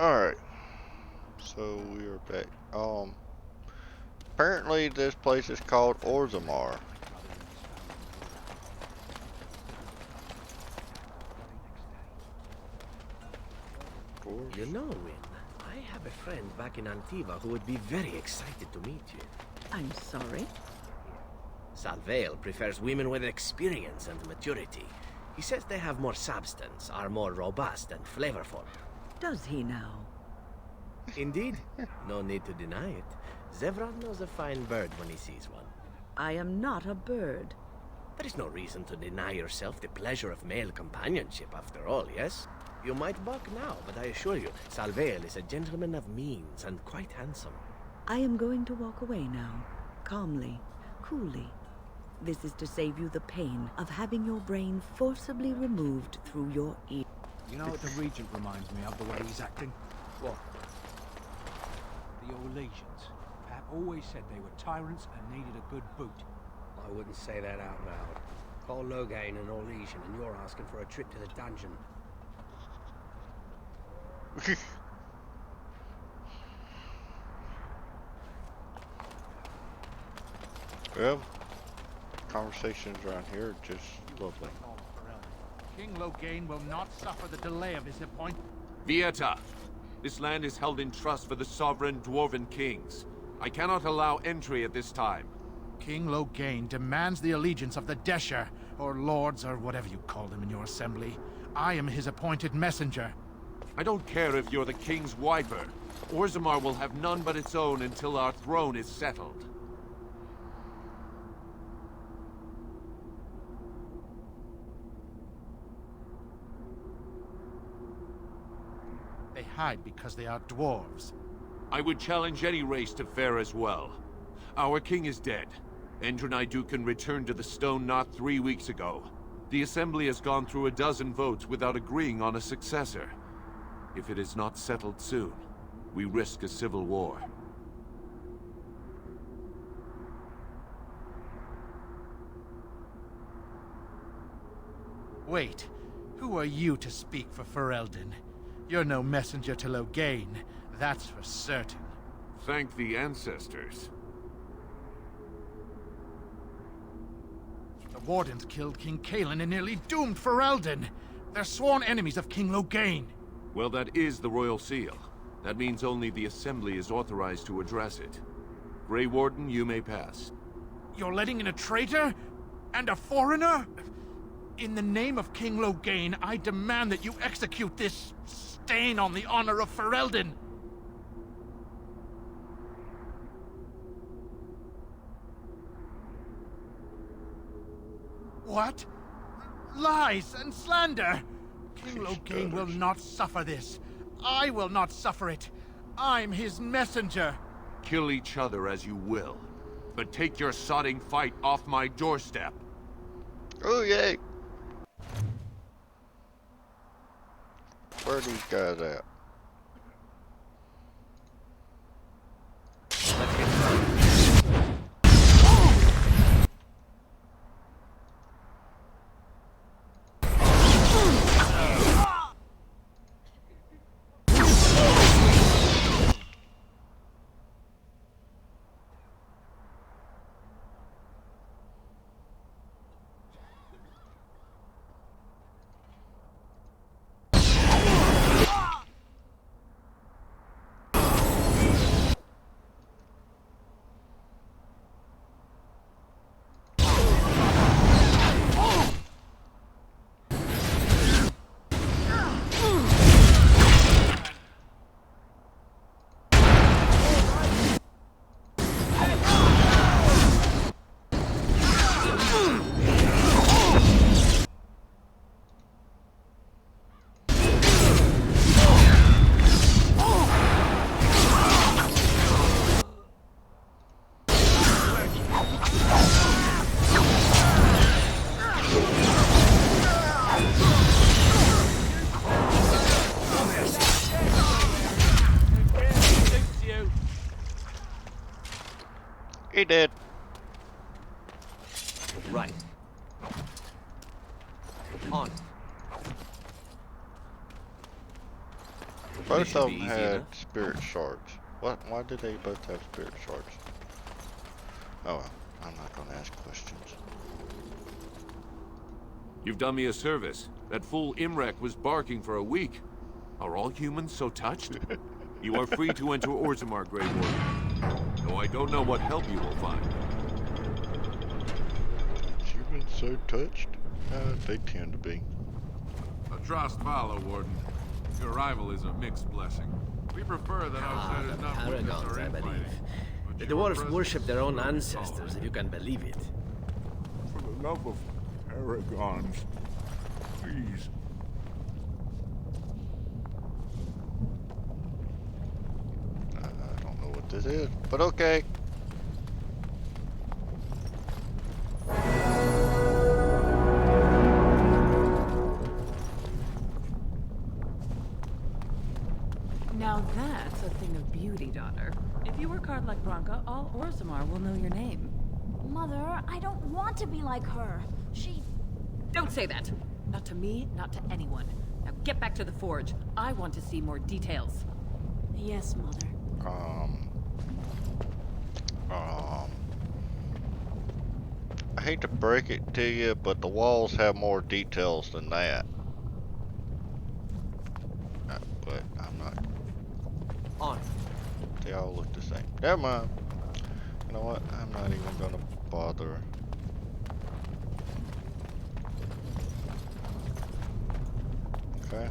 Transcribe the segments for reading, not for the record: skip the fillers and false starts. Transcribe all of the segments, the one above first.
Alright, so we are back. Apparently this place is called Orzammar. You know, Win, I have a friend back in Antiva who would be very excited to meet you. I'm sorry. Salvail prefers women with experience and maturity. He says they have more substance, are more robust and flavorful. Does he now? Indeed. No need to deny it. Zevran knows a fine bird when he sees one. I am not a bird. There is no reason to deny yourself the pleasure of male companionship, after all, yes? You might balk now, but I assure you, Salvail is a gentleman of means and quite handsome. I am going to walk away now. Calmly. Coolly. This is to save you the pain of having your brain forcibly removed through your ear. You know what the Regent reminds me of, the way he's acting? What? The Orlesians. Pap always said they were tyrants and needed a good boot. I wouldn't say that out loud. Call Loghain an Orlesian and you're asking for a trip to the dungeon. Well, conversations around here are just lovely. King Loghain will not suffer the delay of his appointment. Vieta, this land is held in trust for the sovereign dwarven kings. I cannot allow entry at this time. King Loghain demands the allegiance of the Desher, or lords, or whatever you call them in your assembly. I am his appointed messenger. I don't care if you're the king's wiper. Orzammar will have none but its own until our throne is settled. They hide because they are dwarves. I would challenge any race to fare as well. Our king is dead. Endrunaidukan returned to the Stone Knot 3 weeks ago. The Assembly has gone through a dozen votes without agreeing on a successor. If it is not settled soon, we risk a civil war. Wait, who are you to speak for Ferelden? You're no messenger to Loghain, that's for certain. Thank the ancestors. The Wardens killed King Cailan and nearly doomed Ferelden. They're sworn enemies of King Loghain. Well, that is the Royal Seal. That means only the Assembly is authorized to address it. Grey Warden, you may pass. You're letting in a traitor? And a foreigner? In the name of King Loghain, I demand that you execute this stain on the honor of Ferelden. What? Lies and slander! King Loghain will not suffer this. I will not suffer it. I'm his messenger. Kill each other as you will. But take your sodding fight off my doorstep. Oh, yay! Where are these guys at? Let's get started. He did. Right. On. Both should of be them easy had enough. spirit shards. What? Why did they both have spirit shards? Oh well, I'm not gonna ask questions. You've done me a service. That fool Imrek was barking for a week. Are all humans so touched? You are free to enter Orzammar, Grey Warden. Though I don't know what help you will find. Humans so touched? They tend to be. Atrost follow, Warden. Your arrival is a mixed blessing. We prefer that outsiders The not witness Paragons, our I believe. infighting. But The your dwarves presence worship their own will be ancestors, tolerated. if you can believe it. For the love of Paragons, please. I don't know what this is, but okay. Now that's a thing of beauty, daughter. If you work hard like Branka, all Orzammar will know your name. Mother, I don't want to be like her. She... Don't say that! Not to me, not to anyone. Now get back to the forge. I want to see more details. Yes, Mother. I hate to break it to you, but the walls have more details than that. But I'm not. On. They all look the same. Never mind. You know what? I'm not even gonna bother. Okay.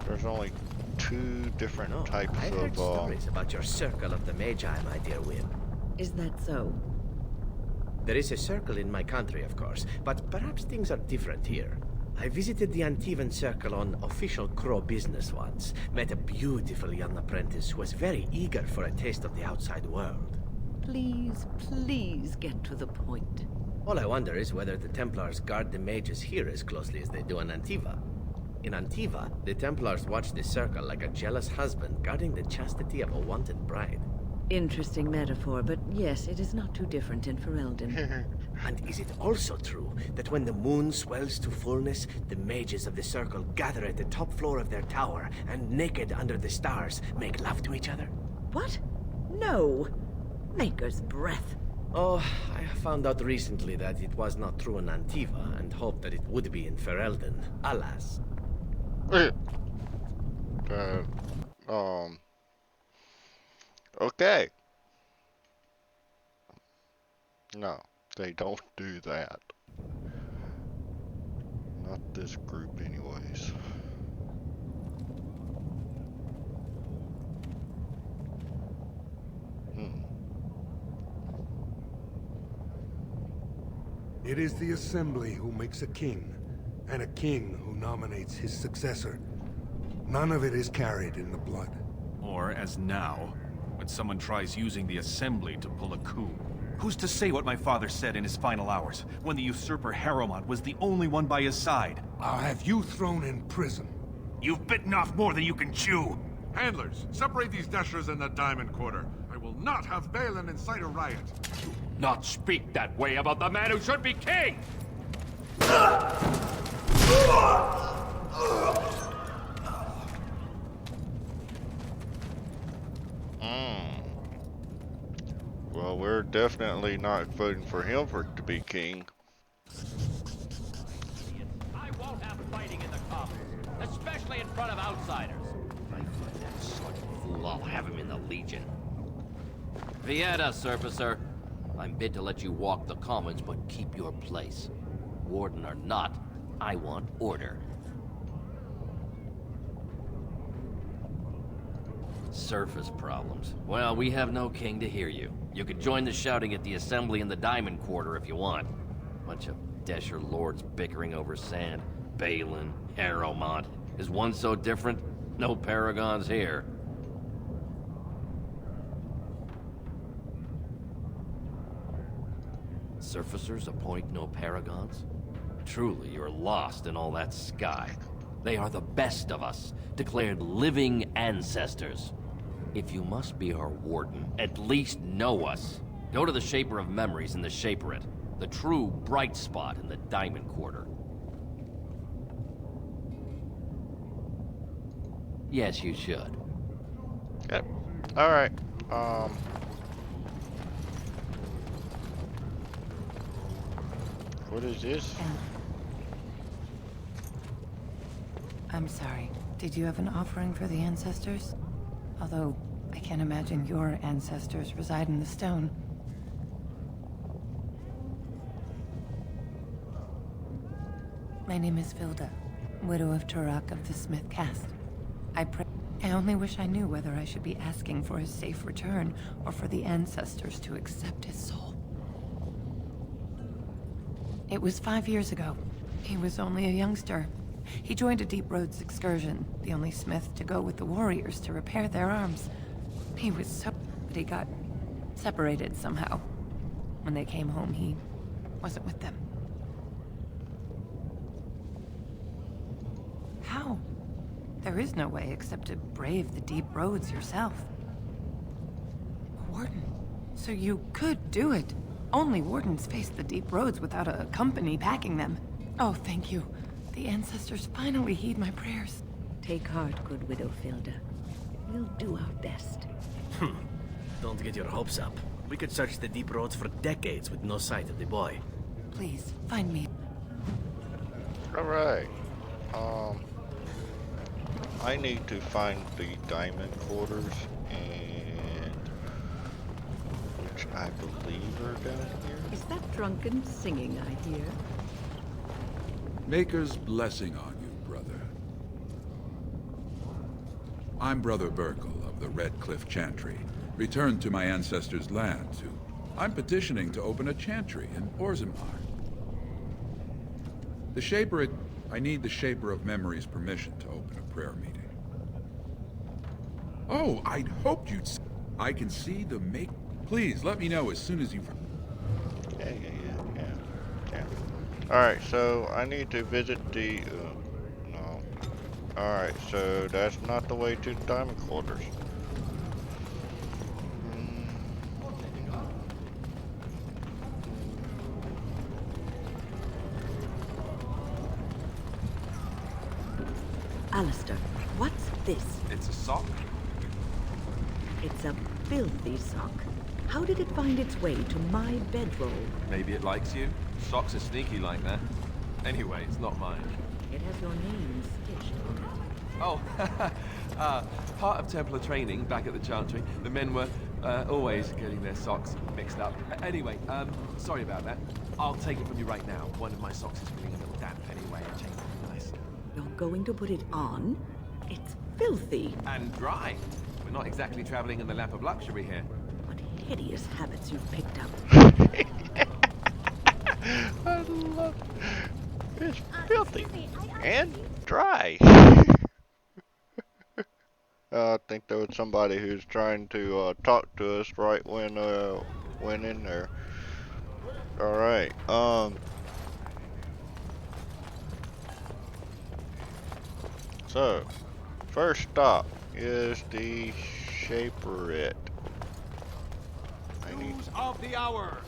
There's only two different No, types I've heard of stories about your circle of the Magi, my dear Will. Is that so? There is a circle in my country, of course, but perhaps things are different here. I visited the Antivan Circle on official Crow business once. Met a beautiful young apprentice who was very eager for a taste of the outside world. Please, please get to the point. All I wonder is whether the Templars guard the mages here as closely as they do in Antiva. In Antiva, the Templars watch the circle like a jealous husband guarding the chastity of a wanted bride. Interesting metaphor, but yes, it is not too different in Ferelden. And is it also true that when the moon swells to fullness, the mages of the circle gather at the top floor of their tower and, naked under the stars, make love to each other? What? No! Maker's breath. Oh, I found out recently that it was not true in Antiva, and hoped that it would be in Ferelden. Alas. Okay. No, they don't do that. Not this group, anyways. It is the Assembly who makes a king, and a king who nominates his successor. None of it is carried in the blood. Or, as now, when someone tries using the Assembly to pull a coup. Who's to say what my father said in his final hours, when the usurper Harrowmont was the only one by his side? I'll have you thrown in prison. You've bitten off more than you can chew! Handlers, separate these dashers in the Diamond Quarter. I will not have Balin incite a riot. Not speak that way about the man who should be king! Well, we're definitely not voting for him to be king. I won't have fighting in the Commons, especially in front of outsiders. If I find that sort of fool, I'll have him in the Legion. Vieta, Surfacer. I'm bid to let you walk the Commons, but keep your place. Warden or not, I want order. Surface problems. Well, we have no king to hear you. You could join the shouting at the Assembly in the Diamond Quarter if you want. Bunch of Desher lords bickering over sand. Balin, Harrowmont. Is one so different? No paragons here. Surfacers appoint no paragons? Truly, you're lost in all that sky. They are the best of us, declared living ancestors. If you must be our warden, at least know us. Go to the Shaper of Memories in the Shaperate, the true bright spot in the Diamond Quarter. Yes, you should. Yep. Alright. What is this? I'm sorry. Did you have an offering for the ancestors? Although, I can't imagine your ancestors reside in the stone. My name is Vilda, widow of Turok of the Smith caste. I only wish I knew whether I should be asking for his safe return or for the ancestors to accept his soul. It was 5 years ago. He was only a youngster. He joined a Deep Roads excursion, the only smith to go with the warriors to repair their arms. He was so... but he got separated somehow. When they came home, he wasn't with them. How? There is no way except to brave the Deep Roads yourself. A warden. So you could do it. Only wardens face the Deep Roads without a company backing them. Oh, thank you. The ancestors finally heed my prayers. Take heart, good Widow Filda. We'll do our best. Don't get your hopes up. We could search the Deep Roads for decades with no sight of the boy. Please, find me. Alright. I need to find the diamond quarters, and which I believe are down here. Is that drunken singing I hear? Maker's blessing on you, brother. I'm Brother Burkle of the Red Cliff Chantry, returned to my ancestors' lands. I'm petitioning to open a chantry in Orzammar. I need the Shaper of Memory's permission to open a prayer meeting. Oh, I'd hoped you'd... I can see the make... Please, let me know as soon as you've... Yeah. Alright, so I need to visit the... no. Alright, so that's not the way to the diamond quarters. Alistair, what's this? It's a sock. It's a filthy sock. How did it find its way to my bedroll? Maybe it likes you. Socks are sneaky like that. Anyway, it's not mine. It has your name stitched on it. Oh, part of Templar training back at the Chantry. The men were always getting their socks mixed up. Anyway, sorry about that. I'll take it from you right now. One of my socks is feeling a little damp anyway. I changed it nice. You're going to put it on? It's filthy. And dry. We're not exactly traveling in the lap of luxury here. What hideous habits you've picked up. I love it. It's filthy and dry. I think there was somebody who's trying to talk to us right when went in there. All right. So first stop is the Shaperette. News of the hour.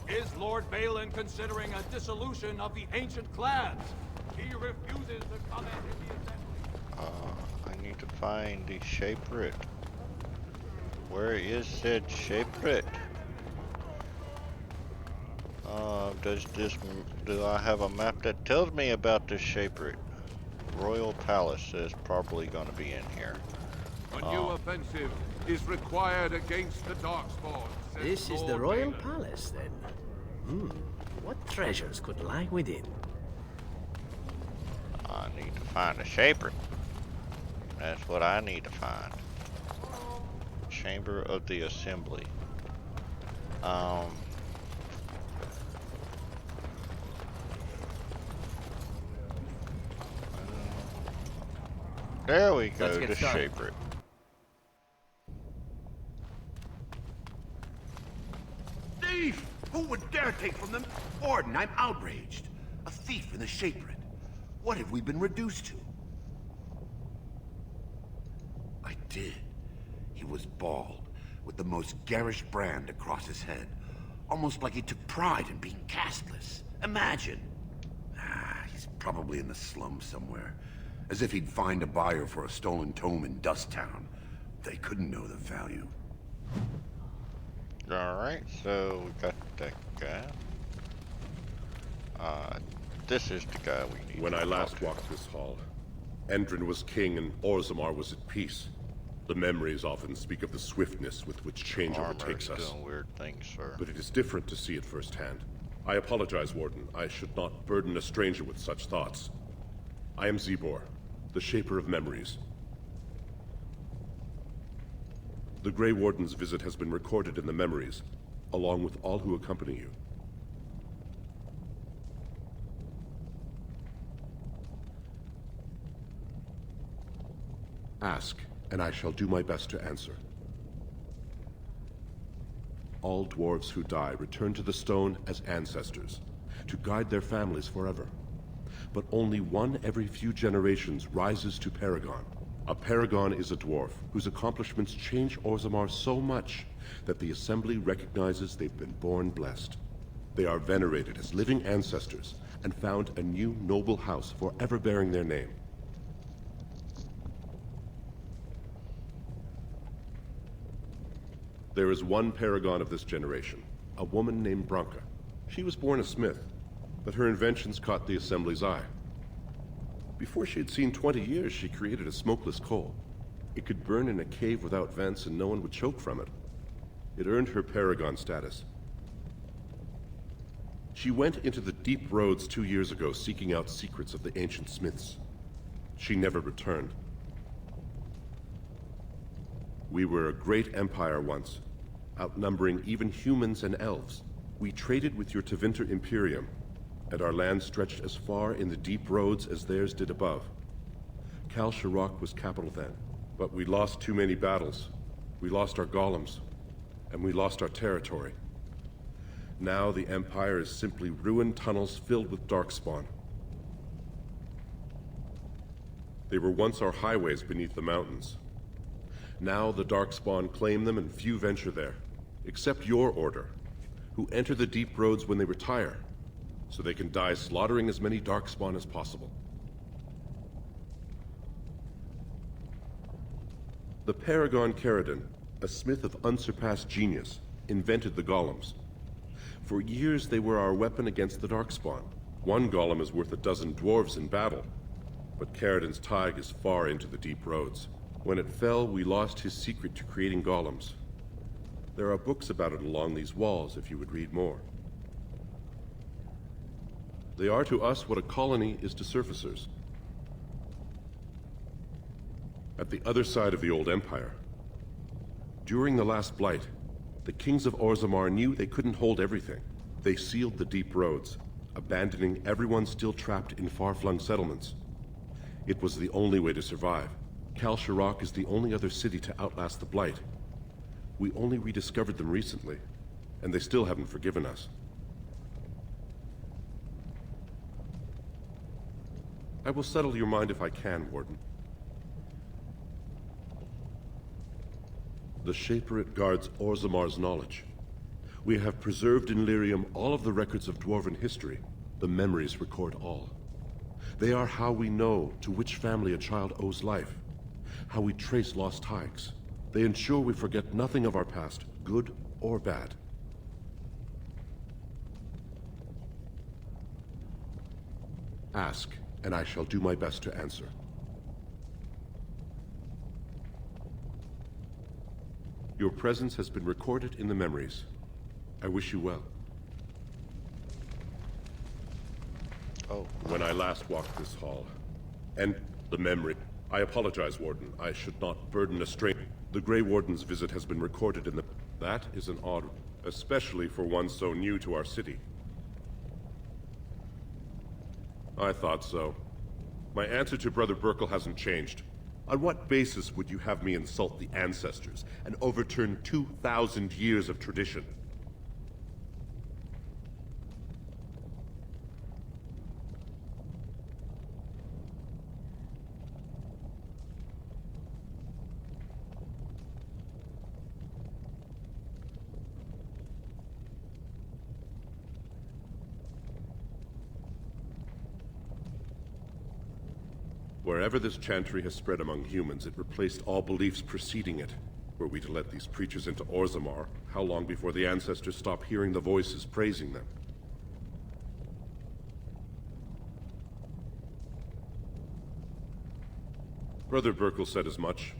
Is Lord Balin considering a dissolution of the ancient clans? He refuses to comment in the assembly. I need to find the Shaperette. Where is said Shaperette? Do I have a map that tells me about this Shaperette? Royal Palace is probably going to be in here. A new offensive is required against the Darkspawn. This is the Royal Palace, then. What treasures could lie within? I need to find a Shaperette. That's what I need to find. Chamber of the Assembly. There we go, the Shaperette. Thief! Who would dare take from them? Orden, I'm outraged. A thief in the Shaperette. What have we been reduced to? I did. He was bald, with the most garish brand across his head. Almost like he took pride in being castless. Imagine! He's probably in the slums somewhere. As if he'd find a buyer for a stolen tome in Dust Town. They couldn't know the value. Alright, so we got that guy. This is the guy we need When to I talk last to. walked this hall, Endrin was king and Orzammar was at peace. The memories often speak of the swiftness with which change overtakes us. Doing weird things, sir. But it is different to see it firsthand. I apologize, Warden. I should not burden a stranger with such thoughts. I am Zebor, the Shaper of Memories. The Grey Warden's visit has been recorded in the memories, along with all who accompany you. Ask, and I shall do my best to answer. All dwarves who die return to the stone as ancestors, to guide their families forever. But only one every few generations rises to Paragon. A Paragon is a dwarf whose accomplishments change Orzammar so much that the Assembly recognizes they've been born blessed. They are venerated as living ancestors and found a new noble house forever bearing their name. There is one Paragon of this generation, a woman named Branka. She was born a smith, but her inventions caught the Assembly's eye. Before she had seen 20 years, she created a smokeless coal. It could burn in a cave without vents and no one would choke from it. It earned her Paragon status. She went into the deep roads 2 years ago seeking out secrets of the ancient smiths. She never returned. We were a great empire once, outnumbering even humans and elves. We traded with your Tevinter Imperium, and our land stretched as far in the deep roads as theirs did above. Kal Sharok was capital then, but we lost too many battles. We lost our golems, and we lost our territory. Now the Empire is simply ruined tunnels filled with darkspawn. They were once our highways beneath the mountains. Now the Darkspawn claim them and few venture there, except your order, who enter the deep roads when they retire, so they can die slaughtering as many Darkspawn as possible. The Paragon Caridin, a smith of unsurpassed genius, invented the golems. For years they were our weapon against the Darkspawn. One golem is worth a dozen dwarves in battle, but Caridin's tide is far into the deep roads. When it fell, we lost his secret to creating golems. There are books about it along these walls if you would read more. They are to us what a colony is to surfacers. At the other side of the old empire, during the last blight, the kings of Orzammar knew they couldn't hold everything. They sealed the deep roads, abandoning everyone still trapped in far-flung settlements. It was the only way to survive. Kal Sharok is the only other city to outlast the Blight. We only rediscovered them recently, and they still haven't forgiven us. I will settle your mind if I can, Warden. The Shaperate guards Orzammar's knowledge. We have preserved in Lyrium all of the records of Dwarven history. The memories record all. They are how we know to which family a child owes life, how we trace lost ties. They ensure we forget nothing of our past, good or bad. Ask, and I shall do my best to answer. Your presence has been recorded in the memories. I wish you well. Oh. When I last walked this hall, and the memory... I apologize, Warden. I should not burden a stranger. The Grey Warden's visit has been recorded in the... That is an odd... especially for one so new to our city. I thought so. My answer to Brother Burkle hasn't changed. On what basis would you have me insult the ancestors and overturn 2,000 years of tradition? Wherever this chantry has spread among humans, it replaced all beliefs preceding it. Were we to let these preachers into Orzammar, how long before the ancestors stop hearing the voices praising them? Brother Burkle said as much,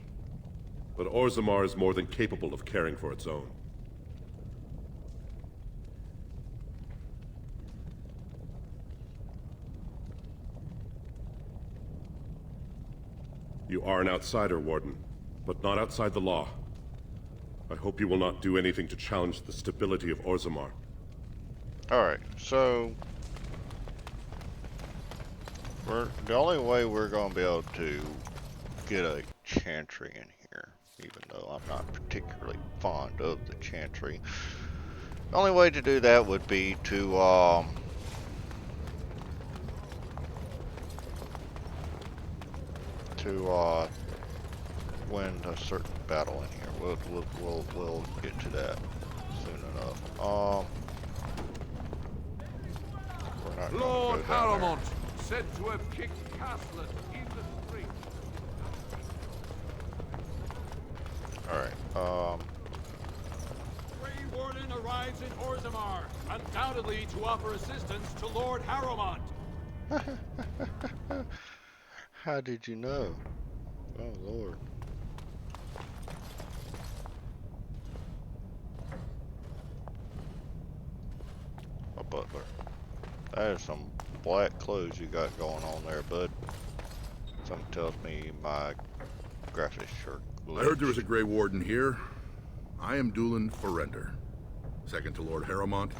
but Orzammar is more than capable of caring for its own. You are an outsider, Warden, but not outside the law. I hope you will not do anything to challenge the stability of Orzammar. Alright, so the only way we're going to be able to get a chantry in here, even though I'm not particularly fond of the chantry, the only way to do that would be to win a certain battle in here. We'll get to that soon enough. We're not Lord going to go down Haramont, said to have kicked Castlet in the street. there. Alright, Grey Warden arrives in Orzammar, undoubtedly to offer assistance to Lord Haramont. how did you know? Oh, Lord. A butler. That is some black clothes you got going on there, bud. Something tells me my graphics are glitched. I heard there was a Grey Warden here. I am Dulin Forrender, second to Lord Haramont,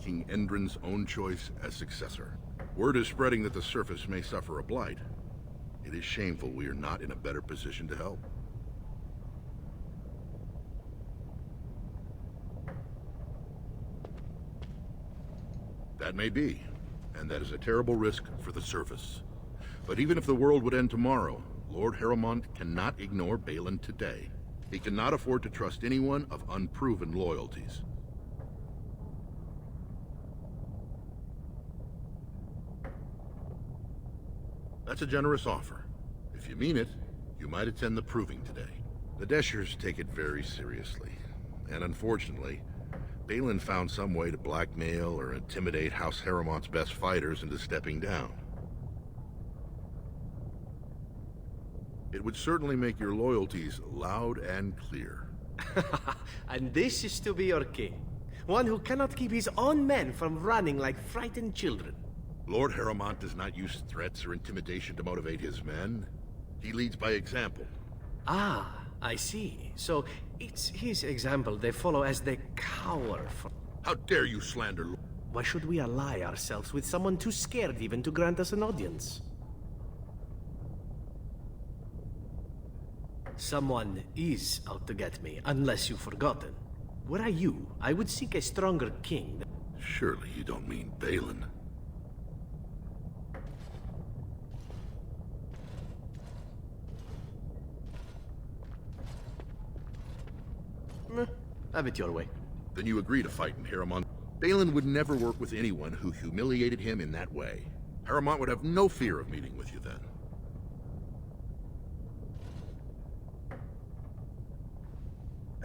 King Endrin's own choice as successor. Word is spreading that the surface may suffer a blight. It is shameful we are not in a better position to help. That may be, and that is a terrible risk for the surface. But even if the world would end tomorrow, Lord Haramont cannot ignore Balin today. He cannot afford to trust anyone of unproven loyalties. That's a generous offer. If you mean it, you might attend the proving today. The Deshers take it very seriously, and unfortunately, Balin found some way to blackmail or intimidate House Haramont's best fighters into stepping down. It would certainly make your loyalties loud and clear. And this is to be your king. One who cannot keep his own men from running like frightened children. Lord Haramont does not use threats or intimidation to motivate his men. He leads by example. Ah, I see. So it's his example they follow as they cower from... How dare you slander... Why should we ally ourselves with someone too scared even to grant us an audience? Someone is out to get me, unless you've forgotten. Were I you, I would seek a stronger king. Surely you don't mean Balin. Have it your way. Then you agree to fight in Haramont. Balin would never work with anyone who humiliated him in that way. Haramont would have no fear of meeting with you then.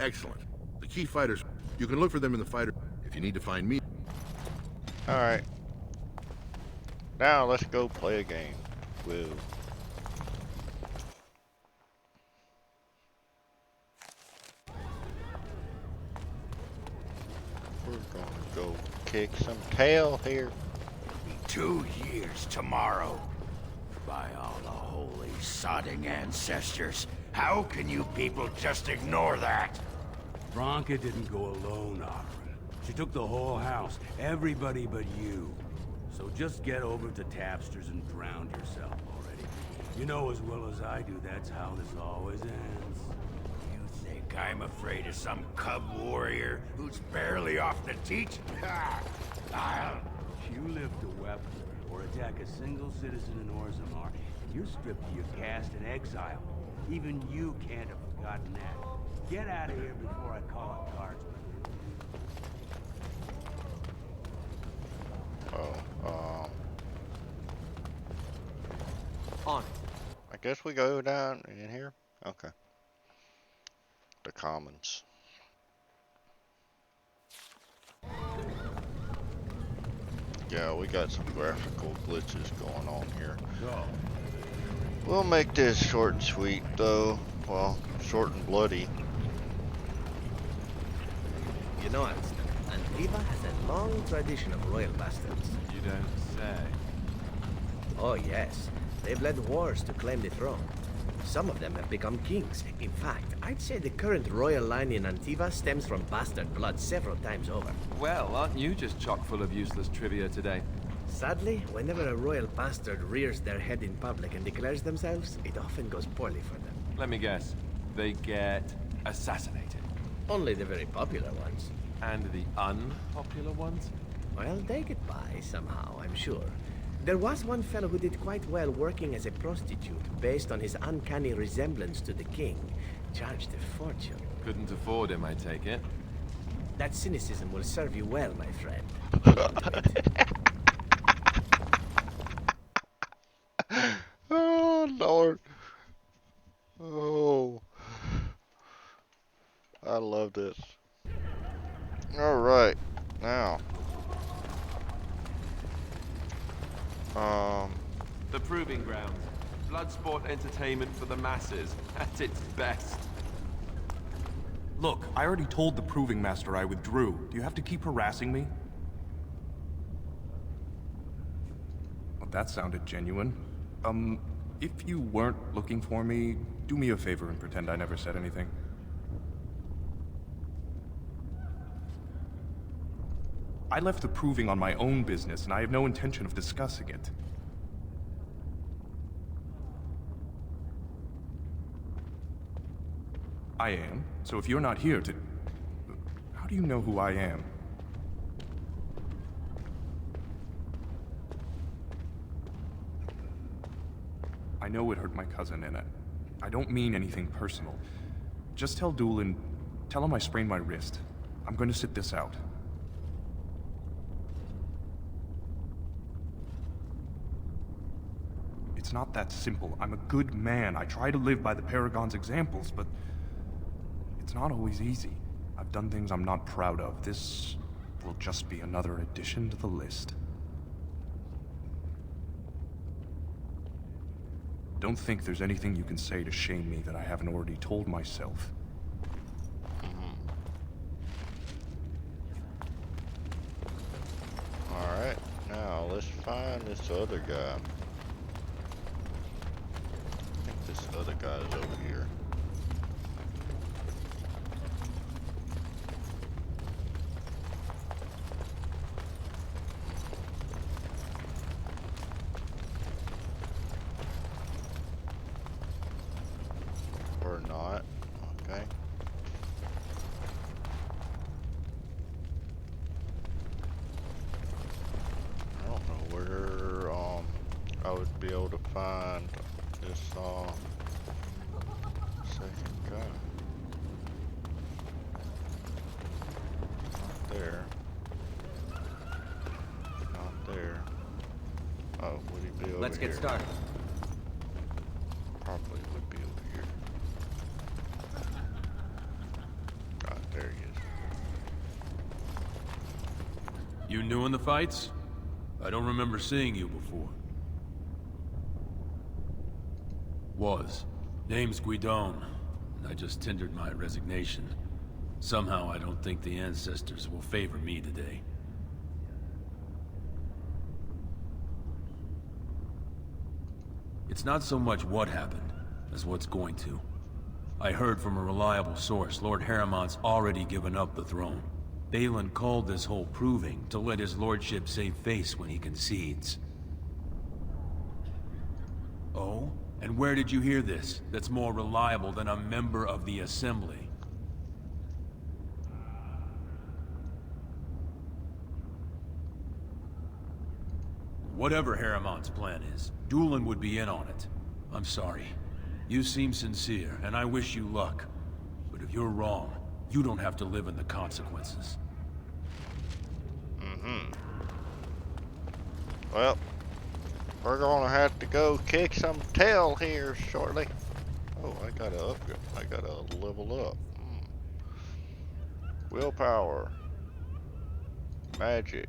Excellent. The key fighters, you can look for them in the fighter if you need to find me. Alright. Now let's go play a game. Woo. We're gonna go kick some tail here. 2 years tomorrow. By all the holy sodding ancestors, how can you people just ignore that? Branka didn't go alone, Aaron. She took the whole house, everybody but you. So just get over to Tapster's and drown yourself already. You know as well as I do that's how this always ends. You think I'm afraid of some cub warrior who's barely off the teach? If you lift a weapon or attack a single citizen in Orzammar, you're stripped of your caste and exile. Even you can't have forgotten that. Get out of here before I call a guardsman. Oh, On. I guess we go down in here. Okay. The commons. Yeah, we got some graphical glitches going on here. We'll make this short and sweet, though. Well, short and bloody. You know, Antiva has a long tradition of royal bastards. You don't say. Oh, yes. They've led wars to claim the throne. Some of them have become kings. In fact, I'd say the current royal line in Antiva stems from bastard blood several times over. Well, aren't you just chock full of useless trivia today? Sadly, whenever a royal bastard rears their head in public and declares themselves, it often goes poorly for them. Let me guess. They get assassinated. Only the very popular ones. And the unpopular ones? Well, they get by somehow, I'm sure. There was one fellow who did quite well working as a prostitute based on his uncanny resemblance to the king. Charged a fortune. Couldn't afford him, I take it. That cynicism will serve you well, my friend. Oh, Lord. Oh. I love this. Alright. Now. The Proving Grounds. Bloodsport entertainment for the masses. At its best. Look, I already told the Proving Master I withdrew. Do you have to keep harassing me? Well, that sounded genuine. If you weren't looking for me, do me a favor and pretend I never said anything. I left the Proving on my own business, and I have no intention of discussing it. I am, so if you're not here to... How do you know who I am? I know it hurt my cousin, and I don't mean anything personal. Just tell Doolin, tell him I sprained my wrist. I'm going to sit this out. It's not that simple. I'm a good man. I try to live by the Paragon's examples, but it's not always easy. I've done things I'm not proud of. This will just be another addition to the list. Don't think there's anything you can say to shame me that I haven't already told myself. Alright, now let's find this other guy. I think this other guy is over here. Or not. Okay. I don't know where I would be able to find this second guy. Not there. Not there. Oh, would he be over Let's here? get started. Probably would be over here. Ah, there he is. You new in the fights? I don't remember seeing you before. Was. Name's Guidon, and I just tendered my resignation. Somehow I don't think the ancestors will favor me today. It's not so much what happened, as what's going to. I heard from a reliable source Lord Harriman's already given up the throne. Balin called this whole proving to let his lordship save face when he concedes. Oh? And where did you hear this that's more reliable than a member of the Assembly? Whatever Harriman's plan is, Doolin would be in on it. I'm sorry. You seem sincere, and I wish you luck. But if you're wrong, you don't have to live in the consequences. Well, We're gonna have to go kick some tail here shortly. Oh, I gotta upgrade. I gotta level up. Willpower. Magic.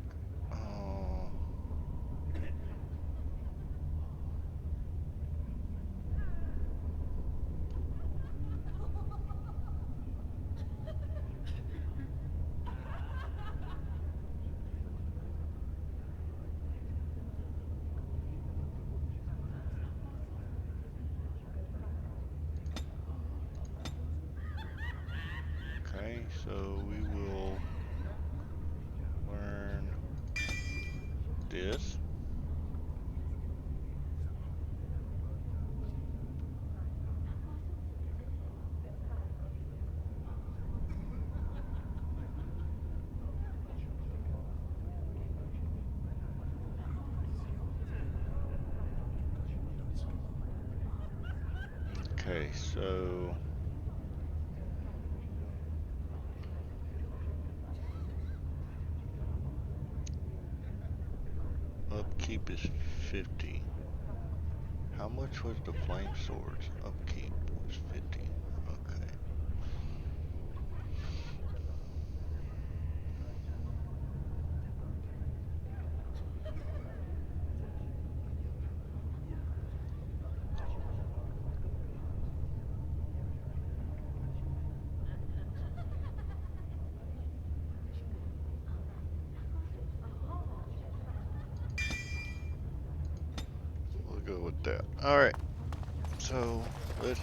Okay, so we will learn this. Okay, so upkeep is 50. How much was the flame swords? Upkeep was 50. Okay. We'll go with that. Alright. So let's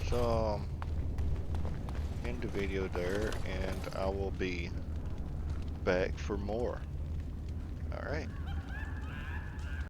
end the video there, and I will be back for more. Alright.